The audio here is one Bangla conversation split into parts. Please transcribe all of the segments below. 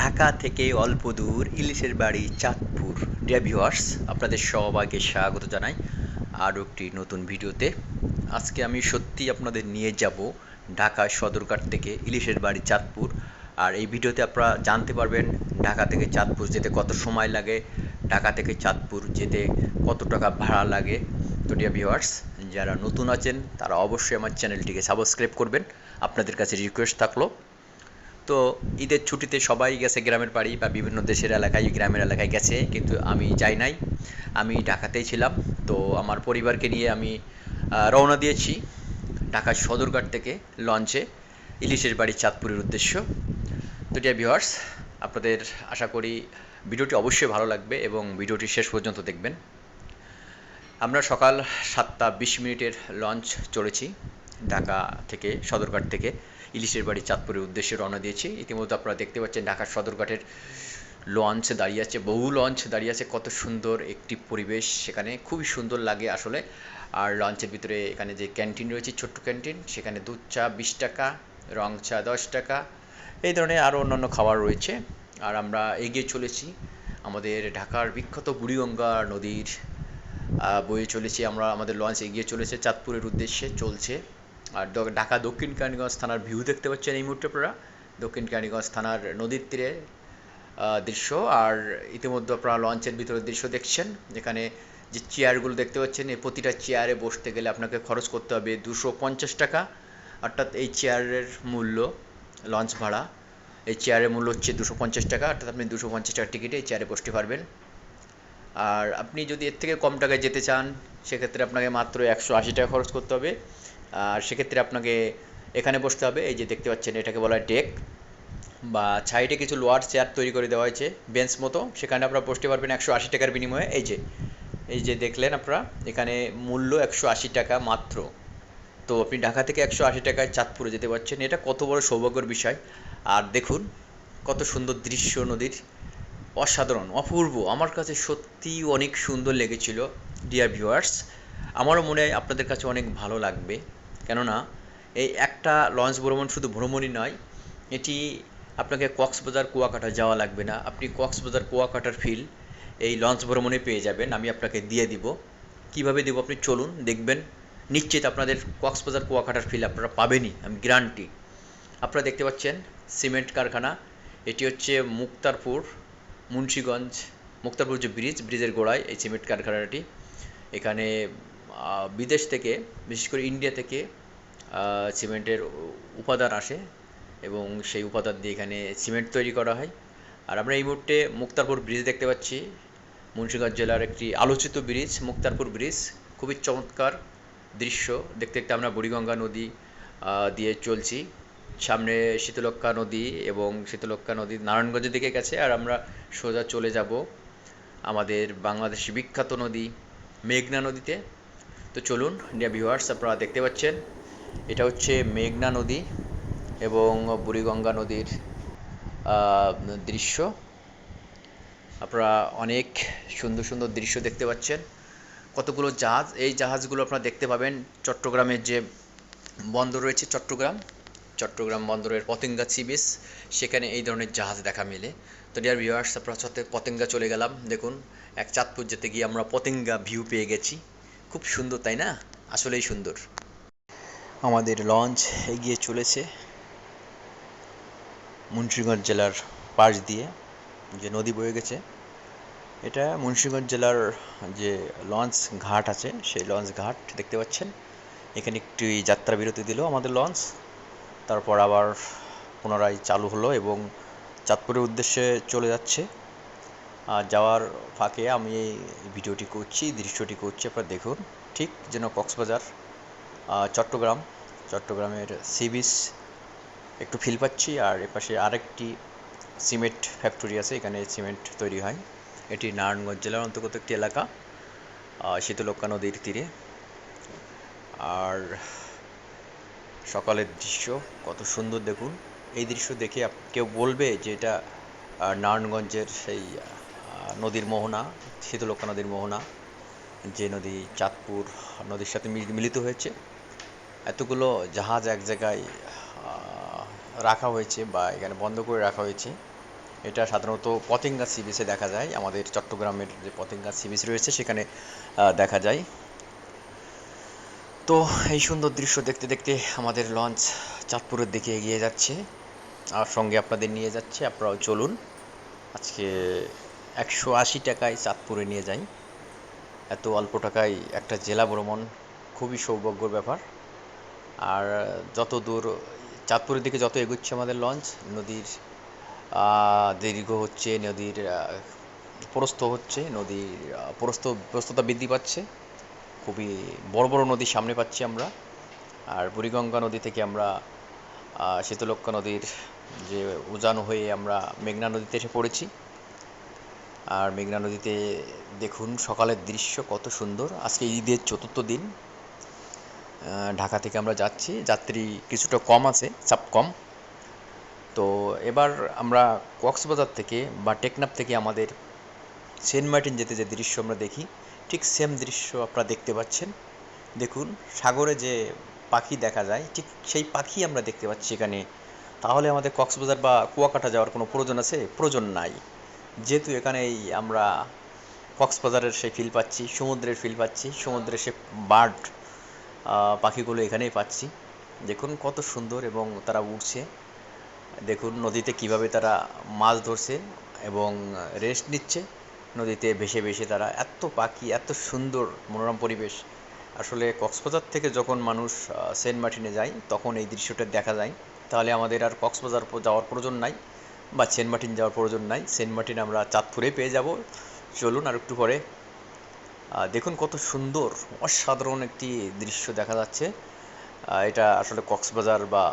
ঢাকা থেকে অল্প দূর ইলিশের বাড়ি চাঁদপুর। ডিয়ার ভিউয়ার্স, আপনাদের সবাইকে স্বাগত জানাই আরও একটি নতুন ভিডিওতে। আজকে আমি সত্যি আপনাদের নিয়ে যাব ঢাকা সদরঘাট থেকে ইলিশের বাড়ি চাঁদপুর। আর এই ভিডিওতে আপনারা জানতে পারবেন ঢাকা থেকে চাঁদপুর যেতে কত সময় লাগে, ঢাকা থেকে চাঁদপুর যেতে কত টাকা ভাড়া লাগে। তো ডিয়ার ভিউয়ার্স, যারা নতুন আছেন তারা অবশ্যই আমার চ্যানেলটিকে সাবস্ক্রাইব করবেন। আপনাদের কাছে রিকোয়েস্ট থাকলো। তো ঈদের ছুটিতে সবাই গেছে গ্রামের বাড়ি বা বিভিন্ন দেশের এলাকায় গ্রামের এলাকায় গেছে, কিন্তু আমি যাই নাই। আমি ঢাকাতেই ছিলাম। তো আমার পরিবারকে নিয়ে আমি রওনা দিয়েছি ঢাকা সদরঘাট থেকে লঞ্চে ইলিশের বাড়ি চাঁদপুরের উদ্দেশ্য। তো ডিয়ার ভিউয়ার্স, আপনাদের আশা করি ভিডিওটি অবশ্যই ভালো লাগবে এবং ভিডিওটি শেষ পর্যন্ত দেখবেন। আমরা সকাল 7টা 20 মিনিটের লঞ্চ চড়েছি ঢাকা থেকে সদরঘাট থেকে ইলিশের বাড়ি চাঁদপুরের উদ্দেশ্যে রওনা দিয়েছি। ইতিমধ্যে আপনারা দেখতে পাচ্ছেন ঢাকার সদরঘাটের লঞ্চ দাঁড়িয়ে আছে, বহু লঞ্চ দাঁড়িয়ে আছে। কত সুন্দর একটি পরিবেশ, সেখানে খুবই সুন্দর লাগে আসলে। আর লঞ্চের ভিতরে এখানে যে ক্যান্টিন রয়েছে, ছোট্ট ক্যান্টিন, সেখানে দুধ চা 20 টাকা, রং চা 10 টাকা, এই ধরনের আরও অন্যান্য খাবার রয়েছে। আর আমরা এগিয়ে চলেছি আমাদের ঢাকার বিখ্যাত বুড়িগঙ্গা নদীর বয়ে চলেছি। আমাদের লঞ্চ এগিয়ে চলেছে চাঁদপুরের উদ্দেশ্যে চলছে। আর ঢাকা দক্ষিণ কেরানীগঞ্জ থানার ভিউ দেখতে পাচ্ছেন এই মুহূর্তে আপনারা, দক্ষিণ কেরানীগঞ্জ থানার নদীর তীরে দৃশ্য। আর ইতিমধ্যে আপনারা লঞ্চের ভিতরে দৃশ্য দেখছেন, যেখানে যে চেয়ারগুলো দেখতে পাচ্ছেন, এই প্রতিটা চেয়ারে বসতে গেলে আপনাকে খরচ করতে হবে 250 টাকা। অর্থাৎ এই চেয়ারের মূল্য, লঞ্চ ভাড়া, এই চেয়ারের মূল্য হচ্ছে 250 টাকা। অর্থাৎ আপনি 250 টাকার টিকিটে এই চেয়ারে বসতে পারবেন। আর আপনি যদি এর থেকে কম টাকায় যেতে চান, সেক্ষেত্রে আপনাকে মাত্র 180 টাকা খরচ করতে হবে। আর সেক্ষেত্রে আপনাকে এখানে বসতে হবে। এই যে দেখতে পাচ্ছেন, এটাকে বলা হয় ডেক, বা সাইডে কিছু লোয়ার চেয়ার তৈরি করে দেওয়া হয়েছে বেঞ্চ মতো, সেখানে আপনারা বসতে পারবেন 180 টাকার বিনিময়ে। এই যে দেখলেন আপনারা, এখানে মূল্য 180 টাকা মাত্র। তো আপনি ঢাকা থেকে 180 টাকায় চাঁদপুরে যেতে পারছেন, এটা কত বড় সৌভাগ্যের বিষয়। আর দেখুন কত সুন্দর দৃশ্য নদীর, অসাধারণ, অপূর্ব। আমার কাছে সত্যিই অনেক সুন্দর লেগেছিল ডিয়ার ভিউয়ার্স। আমারও মনে হয় আপনাদের কাছে অনেক ভালো লাগবে, কেননা এই একটা লঞ্চ ভ্রমণ শুধু ভ্রমণই নয়, এটি আপনাকে কক্সবাজার কুয়াকাটা যাওয়া লাগবে না। আপনি কক্সবাজার কুয়াকাটার ফিল এই লঞ্চ ভ্রমণে পেয়ে যাবেন। আমি আপনাকে দিয়ে দিব। কিভাবে দেব আপনি চলুন দেখবেন। নিশ্চিত আপনাদের কক্সবাজার কুয়াকাটার ফিল আপনারা পাবেনই, আমি গ্যারান্টি। আপনারা দেখতে পাচ্ছেন সিমেন্ট কারখানা, এটি হচ্ছে মুক্তারপুর মুন্সিগঞ্জ, মুক্তারপুর যে ব্রিজের গোড়ায় এই সিমেন্ট কারখানাটি। এখানে বিদেশ থেকে, বিশেষ করে ইন্ডিয়া থেকে সিমেন্টের উপাদান আসে এবং সেই উপাদান দিয়ে এখানে সিমেন্ট তৈরি করা হয়। আর আমরা এই মুহূর্তে মুক্তারপুর ব্রিজ দেখতে পাচ্ছি, মুন্সিগঞ্জ জেলার একটি আলোচিত ব্রিজ মুক্তারপুর ব্রিজ। খুবই চমৎকার দৃশ্য। দেখতে দেখতে আমরা বুড়িগঙ্গা নদী দিয়ে চলছি। সামনে শীতলক্ষ্যা নদী, এবং শীতলক্ষ্যা নদী নারায়ণগঞ্জের দিকে গেছে। আর আমরা সোজা চলে যাব আমাদের বাংলাদেশের বিখ্যাত নদী মেঘনা নদীতে। তো চলুন ডিয়ার ভিউয়ার্স, আপনারা দেখতে পাচ্ছেন এটা হচ্ছে মেঘনা নদী এবং বুড়িগঙ্গা নদীর দৃশ্য। আপনারা অনেক সুন্দর সুন্দর দৃশ্য দেখতে পাচ্ছেন। কতগুলো জাহাজ, এই জাহাজগুলো আপনারা দেখতে পাবেন চট্টগ্রামের যে বন্দর রয়েছে, চট্টগ্রাম বন্দরের পতেঙ্গা সি বিচ, সেখানে এই ধরনের জাহাজ দেখা মেলে। তো ডিয়ার ভিউয়ার্স, আপনার সাথে পতেঙ্গা চলে গেলাম। দেখুন, এক চাঁদপুর যেতে গিয়ে আমরা পতেঙ্গা ভিউ পেয়ে গেছি। খুব সুন্দর, তাই না? আসলেই সুন্দর। আমাদের লঞ্চ এগিয়ে চলেছে মুন্সিগঞ্জ জেলার পাশ দিয়ে যে নদী বয়ে গেছে। এটা মুন্সিগঞ্জ জেলার যে লঞ্চ ঘাট আছে, সেই লঞ্চ ঘাট দেখতে পাচ্ছেন। এখানে একটি যাত্রা বিরতি দিল আমাদের লঞ্চ, তারপর আবার পুনরায় চালু হলো এবং চাঁদপুরের উদ্দেশ্যে চলে যাচ্ছে। আর যাওয়ার ফাঁকে আমি এই ভিডিওটি করছি, দৃশ্যটি করছি। আপনারা দেখুন, ঠিক যেন কক্সবাজার চট্টগ্রামের সি বিচ একটু ফিল পাচ্ছি। আর এপাশে আরেকটি সিমেন্ট ফ্যাক্টরি আছে, এখানে সিমেন্ট তৈরি হয়। এটি নারায়ণগঞ্জ জেলার অন্তর্গত একটি এলাকা, শীতলক্ষ্যা নদীর তীরে। আর সকালের দৃশ্য কত সুন্দর দেখুন। এই দৃশ্য দেখে কেউ বলবে যে এটা নারায়ণগঞ্জের সেই নদীর মোহনা, শীতলক্ষ্যা নদীর মোহনা, যে নদী চাঁদপুর নদীর সাথে মিলিত হয়েছে। এতগুলো জাহাজ এক জায়গায় রাখা হয়েছে বা এখানে বন্ধ করে রাখা হয়েছে, এটা সাধারণত পতেঙ্গা সি বিচে দেখা যায়, আমাদের চট্টগ্রামের যে পতেঙ্গা সি বিচ রয়েছে সেখানে দেখা যায়। তো এই সুন্দর দৃশ্য দেখতে দেখতে আমাদের লঞ্চ চাঁদপুরের দিকে এগিয়ে যাচ্ছে, আর সঙ্গে আপনাদের নিয়ে যাচ্ছে। আপনারাও চলুন, আজকে 180 টাকায় চাঁদপুরে নিয়ে যাই। এত অল্প টাকায় একটা জেলা ভ্রমণ খুবই সৌভাগ্যর ব্যাপার। আর যত দূর চাঁদপুরের দিকে যত এগোচ্ছে আমাদের লঞ্চ, নদীর দীর্ঘ হচ্ছে, নদীর প্রস্থ হচ্ছে, নদীর প্রস্থতা বৃদ্ধি পাচ্ছে। খুবই বড় বড় নদীর সামনে পাচ্ছি আমরা। আর বুড়িগঙ্গা নদী থেকে আমরা শীতলক্ষ্যা নদীর যে উজান হয়ে আমরা মেঘনা নদীতে এসে পড়েছি। আর মেঘনা নদীতে দেখুন সকালের দৃশ্য কত সুন্দর। আজকে ঈদের চতুর্থ দিন, ঢাকা থেকে আমরা যাচ্ছি, যাত্রী কিছুটা কম আছে, চাপ কম। তো এবার আমরা কক্সবাজার থেকে বা টেকনাফ থেকে আমাদের সেন্ট মার্টিন যেতে যে দৃশ্য আমরা দেখি, ঠিক সেম দৃশ্য আপনারা দেখতে পাচ্ছেন। দেখুন সাগরে যে পাখি দেখা যায়, ঠিক সেই পাখি আমরা দেখতে পাচ্ছি এখানে। তাহলে আমাদের কক্সবাজার বা কুয়াকাটা যাওয়ার কোনো প্রয়োজন আছে? প্রয়োজন নাই, যেহেতু এখানেই আমরা কক্সবাজারের সেই ফিল পাচ্ছি, সমুদ্রের ফিল পাচ্ছি, সমুদ্রের সে বার্ড পাখিগুলো এখানেই পাচ্ছি। দেখুন কত সুন্দর, এবং তারা উড়ছে। দেখুন নদীতে কিভাবে তারা মাছ ধরছে এবং রেস্ট নিচ্ছে নদীতে ভেসে ভেসে। তারা এত পাখি, এত সুন্দর মনোরম পরিবেশ। আসলে কক্সবাজার থেকে যখন মানুষ সেন্ট মার্টিনে যায় তখন এই দৃশ্যটা দেখা যায়। তাহলে আমাদের আর কক্সবাজার যাওয়ার প্রয়োজন নাই বা সেন্ট মার্টিন যাওয়ার প্রয়োজন নাই। সেন্ট মার্টিন আমরা চাঁদপুরে পেয়ে যাব। চলুন আর একটু পরে। দেখুন কত সুন্দর, অসাধারণ একটি দৃশ্য দেখা যাচ্ছে। এটা আসলে কক্সবাজার বা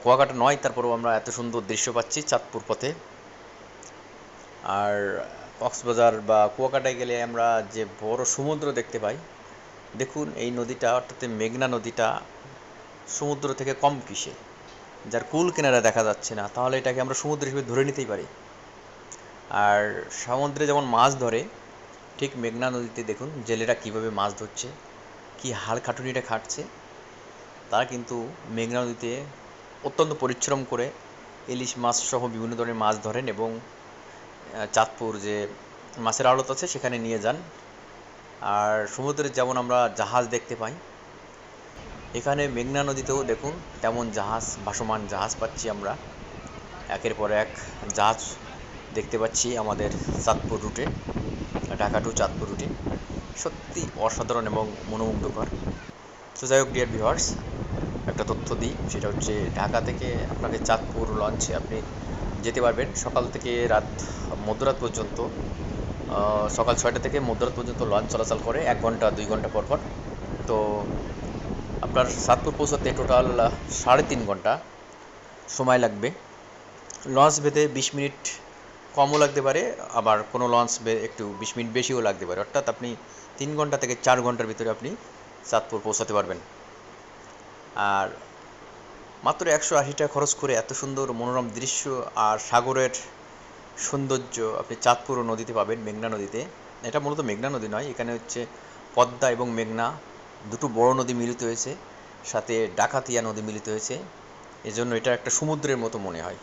কুয়াকাটা নয়, তারপরেও আমরা এত সুন্দর দৃশ্য পাচ্ছি চাঁদপুর পথে। আর কক্সবাজার বা কুয়াকাটায় গেলে আমরা যে বড় সমুদ্র দেখতে পাই। দেখুন এই নদীটা, অর্থাৎ মেঘনা নদীটা সমুদ্র থেকে কম কিসে, যার কুল কিনারা দেখা যাচ্ছে না, তাহলে এটাকে আমরা সমুদ্র হিসেবে ধরে নিতেই পারি। আর সমুদ্রে যেমন মাছ ধরে, ঠিক মেঘনা নদীতে দেখুন জেলেরা কীভাবে মাছ ধরছে, কী হাড় খাটুনিটা খাটছে। তারা কিন্তু মেঘনা নদীতে অত্যন্ত পরিশ্রম করে ইলিশ মাছ সহ বিভিন্ন ধরনের মাছ ধরেন এবং চাঁদপুর যে মাছের আড়ত আছে সেখানে নিয়ে যান। আর সমুদ্রে যেমন আমরা জাহাজ দেখতে পাই, এখানে মেঘনা নদীতেও দেখুন তেমন জাহাজ, ভাসমান জাহাজ পাচ্ছি আমরা। একের পর এক জাহাজ দেখতে পাচ্ছি আমাদের চাঁদপুর রুটে, ঢাকা টু চাঁদপুর রুটে। সত্যি অসাধারণ এবং মনোমুগ্ধকর। তো যাই হোক ডিয়ার ভিউয়ার্স, একটা তথ্য দিই, সেটা হচ্ছে ঢাকা থেকে আপনাকে চাঁদপুর লঞ্চে আপনি যেতে পারবেন সকাল থেকে রাত মধ্যরাত পর্যন্ত। সকাল 6টা থেকে মধ্যরাত পর্যন্ত লঞ্চ চলাচল করে, 1 ঘন্টা 2 ঘন্টা পর পর। তো আপনার চাঁদপুর পৌঁছাতে টোটাল 3.5 ঘন্টা সময় লাগবে। লঞ্চ ভেদে 20 মিনিট কমও লাগতে পারে, আবার কোনো লঞ্চ একটু 20 মিনিট বেশিও লাগতে পারে। অর্থাৎ আপনি 3 ঘন্টা থেকে 4 ঘন্টার ভিতরে আপনি চাঁদপুর পৌঁছাতে পারবেন। আর মাত্র 180 টাকা খরচ করে এত সুন্দর মনোরম দৃশ্য আর সাগরের সৌন্দর্য আপনি চাঁদপুর নদীতে পাবেন, মেঘনা নদীতে। এটা মূলত মেঘনা নদী নয়, এখানে হচ্ছে পদ্মা এবং মেঘনা দুটো বড় নদী মিলিত হয়েছে, সাথে ডাকাতিয়া নদী মিলিত হয়েছে। এজন্য এটা একটা সমুদ্রের মতো মনে হয়।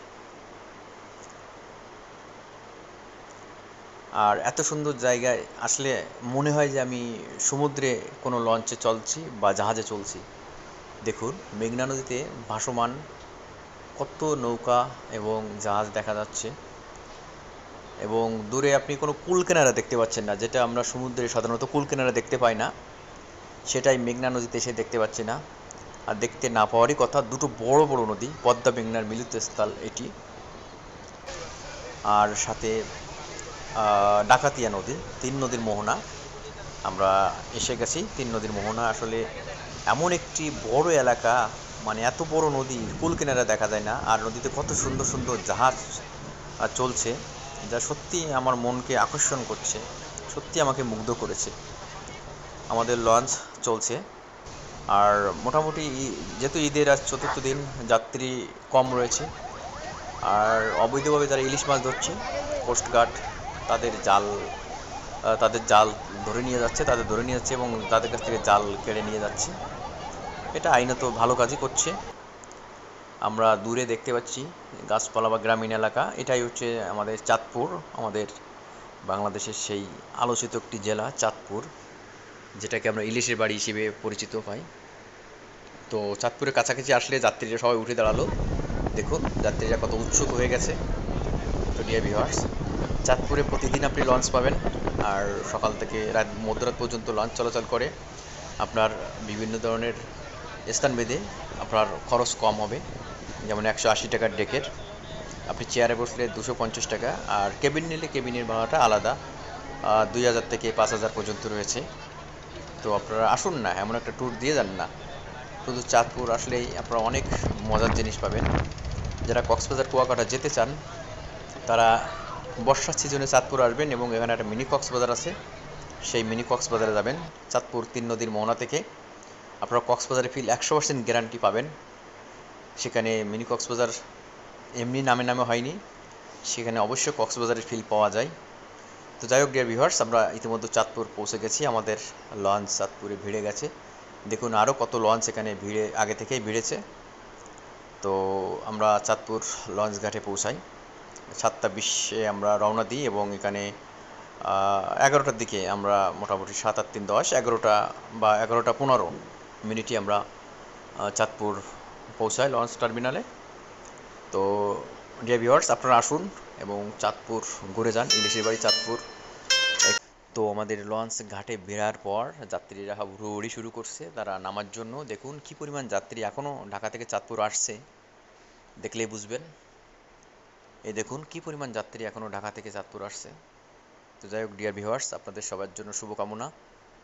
আর এত সুন্দর জায়গায় আসলে মনে হয় যে আমি সমুদ্রে কোনো লঞ্চে চলছি বা জাহাজে চলছি। দেখুন মেঘনা নদীতে ভাসমান কত নৌকা এবং জাহাজ দেখা যাচ্ছে, এবং দূরে আপনি কোনো কুল কিনারা দেখতে পাচ্ছেন না, যেটা আমরা সমুদ্রে সাধারণত কুল কিনারা দেখতে পাই না, সেটাই মেঘনা নদীতে এসে দেখতে পাচ্ছি না। আর দেখতে না পাওয়ারই কথা, দুটো বড় বড় নদী, পদ্মা মেঘনার মিলিতস্থল এটি। আর সাথে ডাকাতিয়া নদী, 3 নদীর মোহনা। আমরা এসে গেছি 3 নদীর মোহনা। আসলে এমন একটি বড় এলাকা, মানে এত বড় নদী, কুল কিনারা দেখা যায় না। আর নদীতে কত সুন্দর সুন্দর জাহাজ চলছে, যা সত্যি আমার মনকে আকর্ষণ করছে, সত্যি আমাকে মুগ্ধ করেছে। আমাদের লঞ্চ চলছে। আর মোটামুটি যেহেতু ঈদের আজ চতুর্থ দিন, যাত্রী কম রয়েছে। আর অবৈধভাবে যারা ইলিশ মাছ ধরছে, কোস্টগার্ড তাদের জাল ধরে নিয়ে যাচ্ছে, এবং তাদের কাছ থেকে জাল কেড়ে নিয়ে যাচ্ছে। এটা আইনত ভালো কাজই করছে। আমরা দূরে দেখতে পাচ্ছি গাছপালা বা গ্রামীণ এলাকা। এটাই হচ্ছে আমাদের চাঁদপুর, আমাদের বাংলাদেশের সেই আলোচিত একটি জেলা চাঁদপুর, যেটাকে আমরা ইলিশের বাড়ি হিসেবে পরিচিত পাই। তো চাঁদপুরের কাছাকাছি আসলে যাত্রীরা সবাই উঠে দাঁড়ালো। দেখুন যাত্রীরা কত উৎসুক হয়ে গেছে। তো ডিয়ার ভিউয়ার্স, চাঁদপুরে প্রতিদিন আপনি লঞ্চ পাবেন, আর সকাল থেকে রাত মধ্যরাত পর্যন্ত লঞ্চ চলাচল করে। আপনার বিভিন্ন ধরনের স্থান ভেদে আপনার খরচ কম হবে, যেমন 180 টাকার ডেকের আপনি চেয়ারে বসলে 250 টাকা, আর কেবিন নিলে কেবিনের ভাড়াটা আলাদা, 2000 থেকে 5000 পর্যন্ত রয়েছে। তো আপনারা আসুন না, এমন একটা ট্যুর দিয়ে যান না। শুধু চাঁদপুর আসলেই আপনারা অনেক মজার জিনিস পাবেন। যারা কক্সবাজার কুয়াকাটা যেতে চান তারা বর্ষার সিজনে চাঁদপুর আসবেন, এবং এখানে একটা মিনি কক্সবাজার আছে, সেই মিনি কক্সবাজারে যাবেন। চাঁদপুর 3 নদীর মোহনা থেকে আপনারা কক্সবাজারে ফিল 100% গ্যারান্টি পাবেন। সেখানে মিনি কক্সবাজার এমনি নামে নামে হয়নি, সেখানে অবশ্যই কক্সবাজারের ফিল পাওয়া যায়। তো যাই হোক ডিয়ার ভিউয়ার্স, আমরা ইতিমধ্যে চাঁদপুর পৌঁছে গেছি। আমাদের লঞ্চ চাঁদপুরে ভিড়ে গেছে। দেখুন আরও কত লঞ্চ এখানে ভিড়ে আগে থেকেই ভিড়েছে। তো আমরা চাঁদপুর লঞ্চ ঘাটে পৌঁছাই 7:20-এ আমরা রওনা দিই, এবং এখানে 11টার দিকে আমরা মোটামুটি 7 8 3 10 11টা বা 11টা 15 মিনিটে আমরা চাঁদপুর পৌঁছাই লঞ্চ টার্মিনালে। তো ডিয়ার ভিউয়ার্স, আপনারা আসুন এবং চাঁদপুর ঘুরে যান, ইলিশের বাড়ি চাঁদপুর। তো আমাদের লঞ্চ ঘাটে বেরার পর যাত্রীরা হুড়োহুড়ি শুরু করছে তারা নামার জন্য। দেখুন কি পরিমাণ যাত্রী এখনও ঢাকা থেকে চাঁদপুর আসছে, দেখলেই বুঝবেন। এই দেখুন কি পরিমাণ যাত্রী এখনও ঢাকা থেকে চাঁদপুর আসছে। তো যাই হোক ডিয়ার ভিউয়ার্স, আপনাদের সবার জন্য শুভকামনা।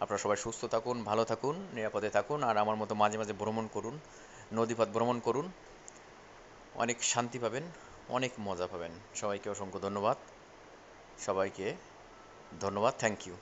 আপনারা সবাই সুস্থ থাকুন, ভালো থাকুন, নিরাপদে থাকুন, আর আমার মতো মাঝে মাঝে ভ্রমণ করুন, নদীপথ ভ্রমণ করুন। অনেক শান্তি পাবেন, অনেক মজা পাবেন। সবাইকে অসংখ্য ধন্যবাদ, সবাইকে ধন্যবাদ, থ্যাংক ইউ।